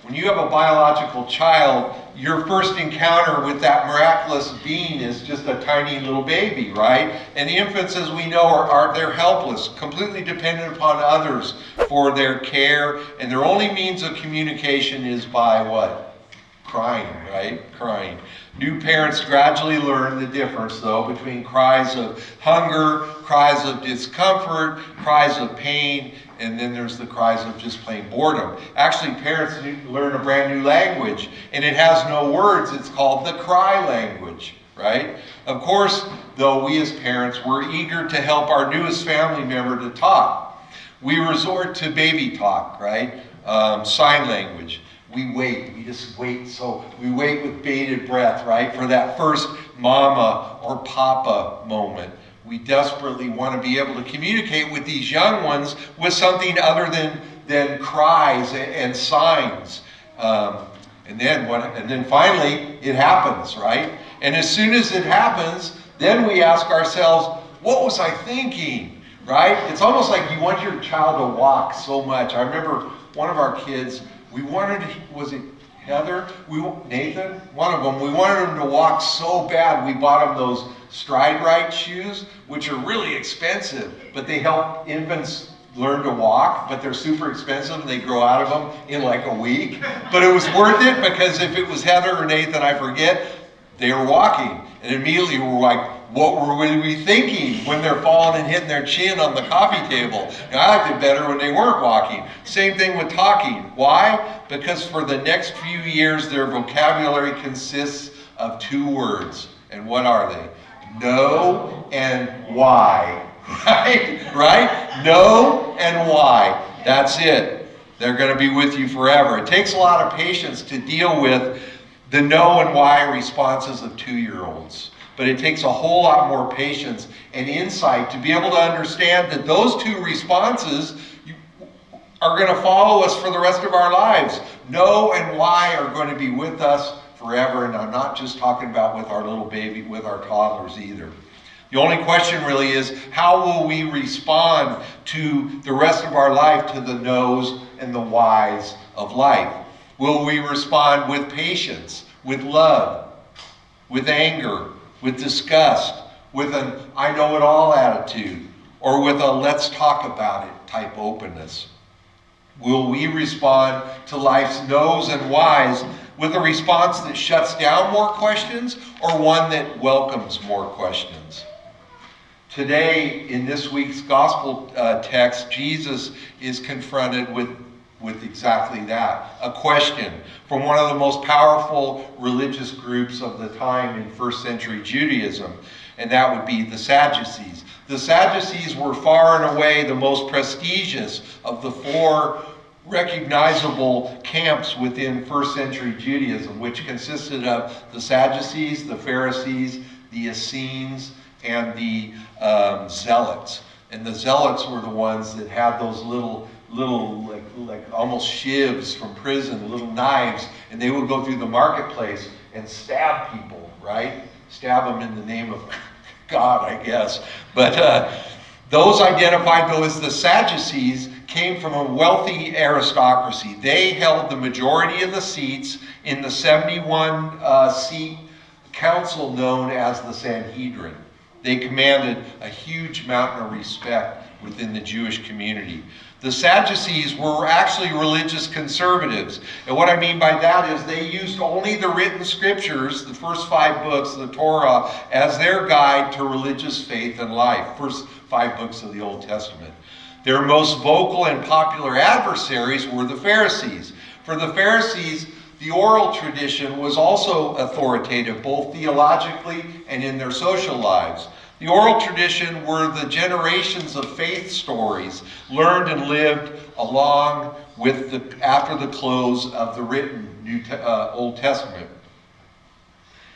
When you have a biological child, your first encounter with that miraculous being is just a tiny little baby, right? And infants, as we know, they're helpless, completely dependent upon others for their care, and their only means of communication is by what? Crying, right? Crying. New parents gradually learn the difference, though, between cries of hunger, cries of discomfort, cries of pain, and then there's the cries of just plain boredom. Actually, parents learn a brand new language, and it has no words. It's called the cry language, right? Of course, though, we as parents, we're eager to help our newest family member to talk. We resort to baby talk, right? Sign language. We wait, we just wait. So we wait with bated breath, right? For that first mama or papa moment. We desperately want to be able to communicate with these young ones with something other than cries and signs. And then finally it happens, right? And as soon as it happens, then we ask ourselves, what was I thinking, right? It's almost like you want your child to walk so much. I remember one of our kids, we wanted, was it Heather? Nathan? One of them. We wanted him to walk so bad, we bought him those Stride Right shoes, which are really expensive, but they help infants learn to walk, but they're super expensive and they grow out of them in like a week. But it was worth it because if it was Heather or Nathan, I forget, they were walking. And immediately we're like, what were we thinking when they're falling and hitting their chin on the coffee table? And I liked it better when they weren't walking. Same thing with talking. Why? Because for the next few years, their vocabulary consists of 2 words. And what are they? No and why. Right? No and why. That's it. They're going to be with you forever. It takes a lot of patience to deal with the no and why responses of 2-year-olds. But it takes a whole lot more patience and insight to be able to understand that those 2 responses are going to follow us for the rest of our lives. No and why are going to be with us forever. And I'm not just talking about with our little baby, with our toddlers either. The only question really is, how will we respond to the rest of our life to the no's and the whys of life? Will we respond with patience, with love, with anger, with disgust, with an I know it all attitude, or with a let's talk about it type openness? Will we respond to life's no's and whys with a response that shuts down more questions or one that welcomes more questions? Today, in this week's gospel text, Jesus is confronted with exactly that, a question from one of the most powerful religious groups of the time in first century Judaism, and that would be the Sadducees. The Sadducees were far and away the most prestigious of the 4 recognizable camps within first century Judaism, which consisted of the Sadducees, the Pharisees, the Essenes, and the Zealots. And the Zealots were the ones that had those little like almost shivs from prison, little knives, and they would go through the marketplace and stab people, right? Stab them in the name of God, I guess. But those identified though as the Sadducees came from a wealthy aristocracy. They held the majority of the seats in the 71-seat council known as the Sanhedrin. They commanded a huge mountain of respect within the Jewish community. The Sadducees were actually religious conservatives. And what I mean by that is they used only the written scriptures, the first 5 books of the Torah, as their guide to religious faith and life. First 5 books of the Old Testament. Their most vocal and popular adversaries were the Pharisees. For the Pharisees, the oral tradition was also authoritative, both theologically and in their social lives. The oral tradition were the generations of faith stories learned and lived along with after the close of the written Old Testament.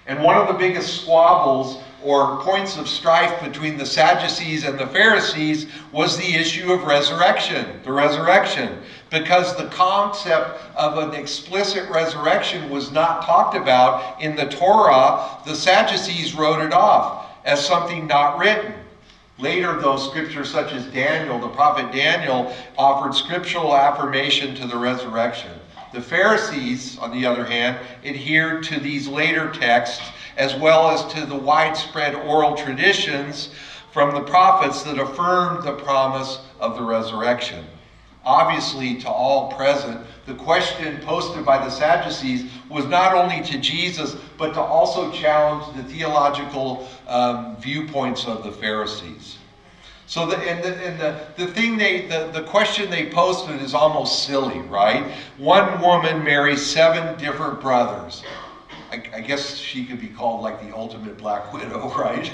And one of the biggest squabbles or points of strife between the Sadducees and the Pharisees was the issue of resurrection, the resurrection. Because the concept of an explicit resurrection was not talked about in the Torah, the Sadducees wrote it off as something not written. Later, though, scriptures such as Daniel, the prophet Daniel, offered scriptural affirmation to the resurrection. The Pharisees, on the other hand, adhered to these later texts as well as to the widespread oral traditions from the prophets that affirmed the promise of the resurrection. Obviously, to all present, the question posted by the Sadducees was not only to Jesus, but to also challenge the theological viewpoints of the Pharisees. So the question they posted is almost silly, right? One woman marries 7 different brothers. I guess she could be called like the ultimate black widow, right?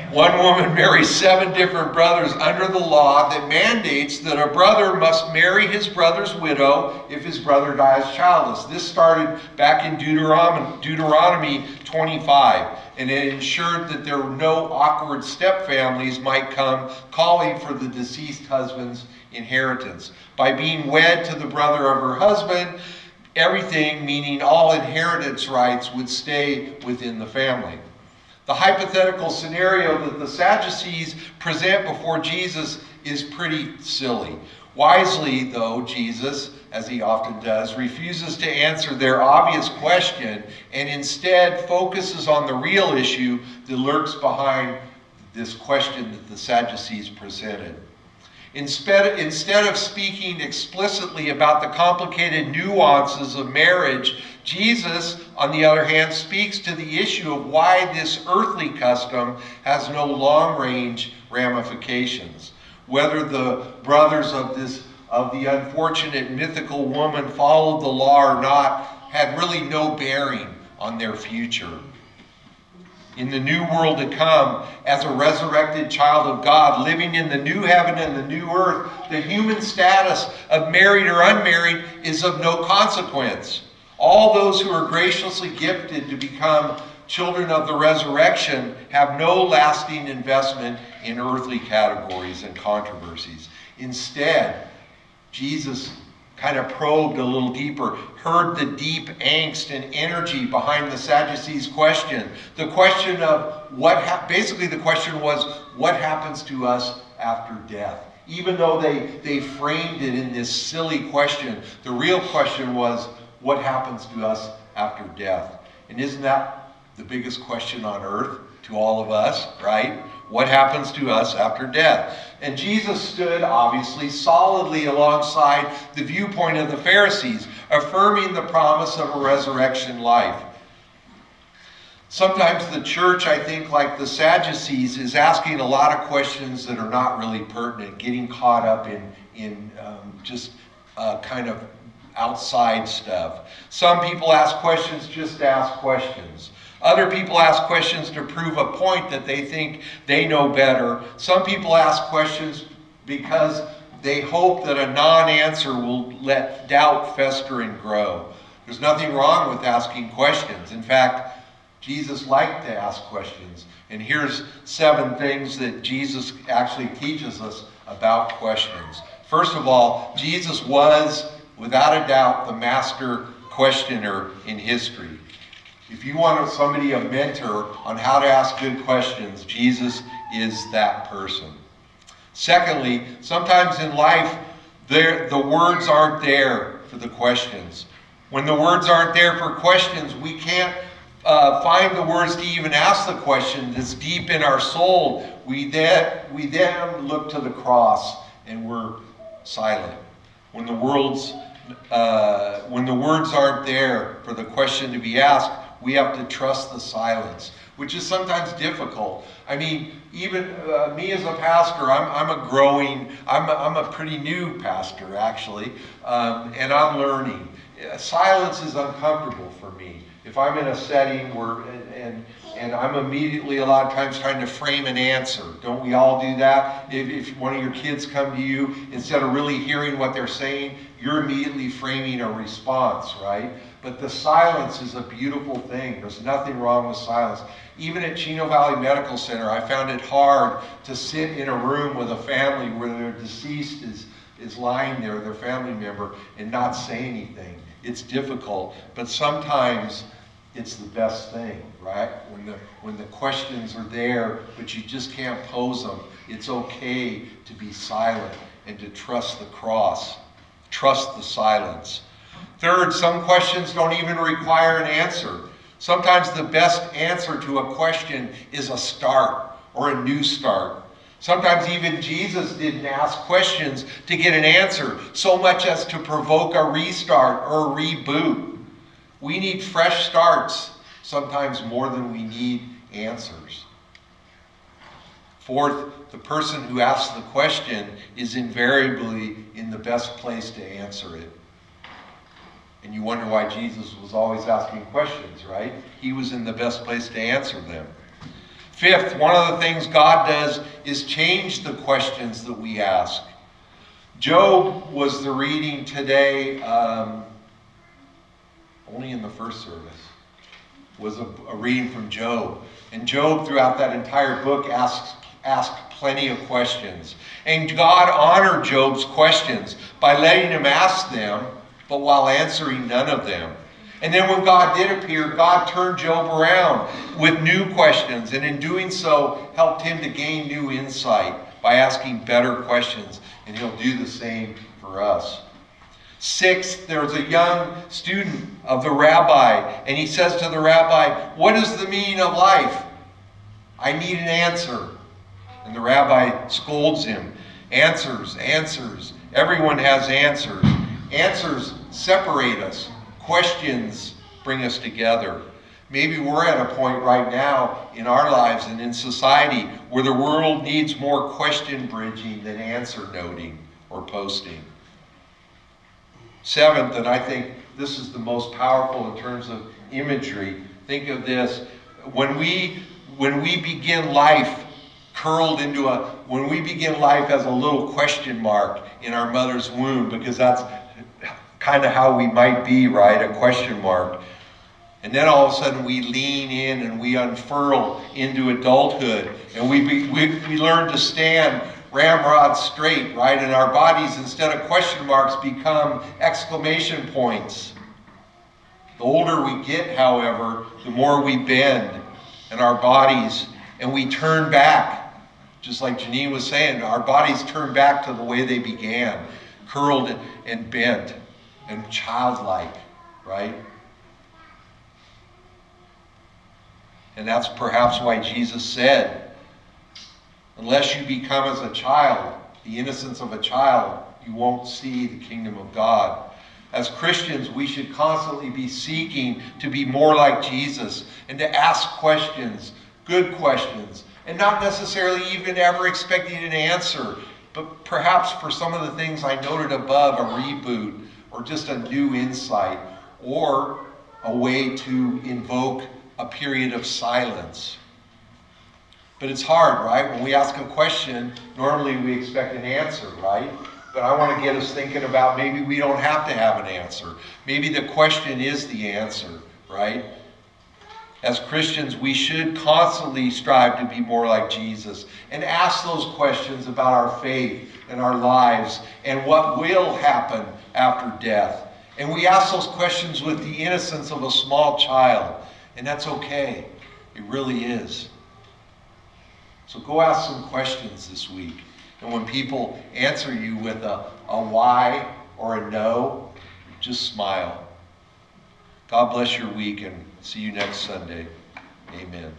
One woman marries 7 different brothers under the law that mandates that a brother must marry his brother's widow if his brother dies childless. This started back in Deuteronomy 25, and it ensured that there were no awkward stepfamilies might come calling for the deceased husband's inheritance. By being wed to the brother of her husband, everything, meaning all inheritance rights, would stay within the family. The hypothetical scenario that the Sadducees present before Jesus is pretty silly. Wisely, though, Jesus, as he often does, refuses to answer their obvious question and instead focuses on the real issue that lurks behind this question that the Sadducees presented. Instead of speaking explicitly about the complicated nuances of marriage, Jesus, on the other hand, speaks to the issue of why this earthly custom has no long-range ramifications. Whether the brothers of the unfortunate mythical woman followed the law or not had really no bearing on their future. In the new world to come, as a resurrected child of God, living in the new heaven and the new earth, the human status of married or unmarried is of no consequence. All those who are graciously gifted to become children of the resurrection have no lasting investment in earthly categories and controversies. Instead, Jesus kind of probed a little deeper, heard the deep angst and energy behind the Sadducees' question. The question of basically the question was, what happens to us after death? Even though they framed it in this silly question, the real question was, what happens to us after death? And isn't that the biggest question on earth to all of us, right? What happens to us after death? And Jesus stood, obviously, solidly alongside the viewpoint of the Pharisees, affirming the promise of a resurrection life. Sometimes the church, I think, like the Sadducees, is asking a lot of questions that are not really pertinent, getting caught up in just kind of outside stuff. Some people ask questions just to ask questions. Other people ask questions to prove a point that they think they know better. Some people ask questions because they hope that a non-answer will let doubt fester and grow. There's nothing wrong with asking questions. In fact, Jesus liked to ask questions. And here's 7 things that Jesus actually teaches us about questions. First of all, Jesus was, without a doubt, the master questioner in history. If you want somebody, a mentor, on how to ask good questions, Jesus is that person. Secondly, sometimes in life, the words aren't there for the questions. When the words aren't there for questions, we can't find the words to even ask the question that's deep in our soul. We then look to the cross and we're silent. When the words aren't there for the question to be asked, we have to trust the silence, which is sometimes difficult. I mean, even me as a pastor, I'm a pretty new pastor, actually, and I'm learning. Silence is uncomfortable for me. If I'm in a setting and I'm immediately a lot of times trying to frame an answer. Don't we all do that? If one of your kids come to you, instead of really hearing what they're saying, you're immediately framing a response, right? But the silence is a beautiful thing. There's nothing wrong with silence. Even at Chino Valley Medical Center, I found it hard to sit in a room with a family where their deceased is lying there, their family member, and not say anything. It's difficult, but sometimes it's the best thing, right? When the questions are there, but you just can't pose them, it's okay to be silent and to trust the cross. Trust the silence. Third, some questions don't even require an answer. Sometimes the best answer to a question is a start or a new start. Sometimes even Jesus didn't ask questions to get an answer, so much as to provoke a restart or a reboot. We need fresh starts, sometimes more than we need answers. Fourth, the person who asks the question is invariably in the best place to answer it. And you wonder why Jesus was always asking questions, right? He was in the best place to answer them. Fifth, one of the things God does is change the questions that we ask. Job was the reading today, only in the first service, was a reading from Job. And Job, throughout that entire book, asked plenty of questions. And God honored Job's questions by letting him ask them, but while answering none of them. And then when God did appear, God turned Job around with new questions, and in doing so, helped him to gain new insight by asking better questions, and he'll do the same for us. Sixth, there was a young student of the rabbi, and he says to the rabbi, "What is the meaning of life? I need an answer." And the rabbi scolds him. Answers, answers. Everyone has answers. Answers separate us. Questions bring us together. Maybe we're at a point right now in our lives and in society where the world needs more question bridging than answer noting or posting. Seventh, and I think this is the most powerful in terms of imagery, think of this. When we begin life when we begin life as a little question mark in our mother's womb, because that's kind of how we might be, right? A question mark. And then all of a sudden we lean in and we unfurl into adulthood, and we learn to stand ramrod straight, right? And our bodies, instead of question marks, become exclamation points. The older we get, however, the more we bend in our bodies, and we turn back. Just like Janine was saying, our bodies turn back to the way they began, curled and bent and childlike, right? And that's perhaps why Jesus said, unless you become as a child, the innocence of a child, you won't see the kingdom of God. As Christians, we should constantly be seeking to be more like Jesus and to ask questions, good questions, and not necessarily even ever expecting an answer, but perhaps for some of the things I noted above, a reboot, or just a new insight, or a way to invoke a period of silence. But it's hard, right? When we ask a question, normally we expect an answer, right? But I want to get us thinking about maybe we don't have to have an answer. Maybe the question is the answer, right? As Christians, we should constantly strive to be more like Jesus and ask those questions about our faith and our lives and what will happen after death. And we ask those questions with the innocence of a small child, and that's okay. It really is. So go ask some questions this week. And when people answer you with a why or a no, just smile. God bless your week, and see you next Sunday. Amen.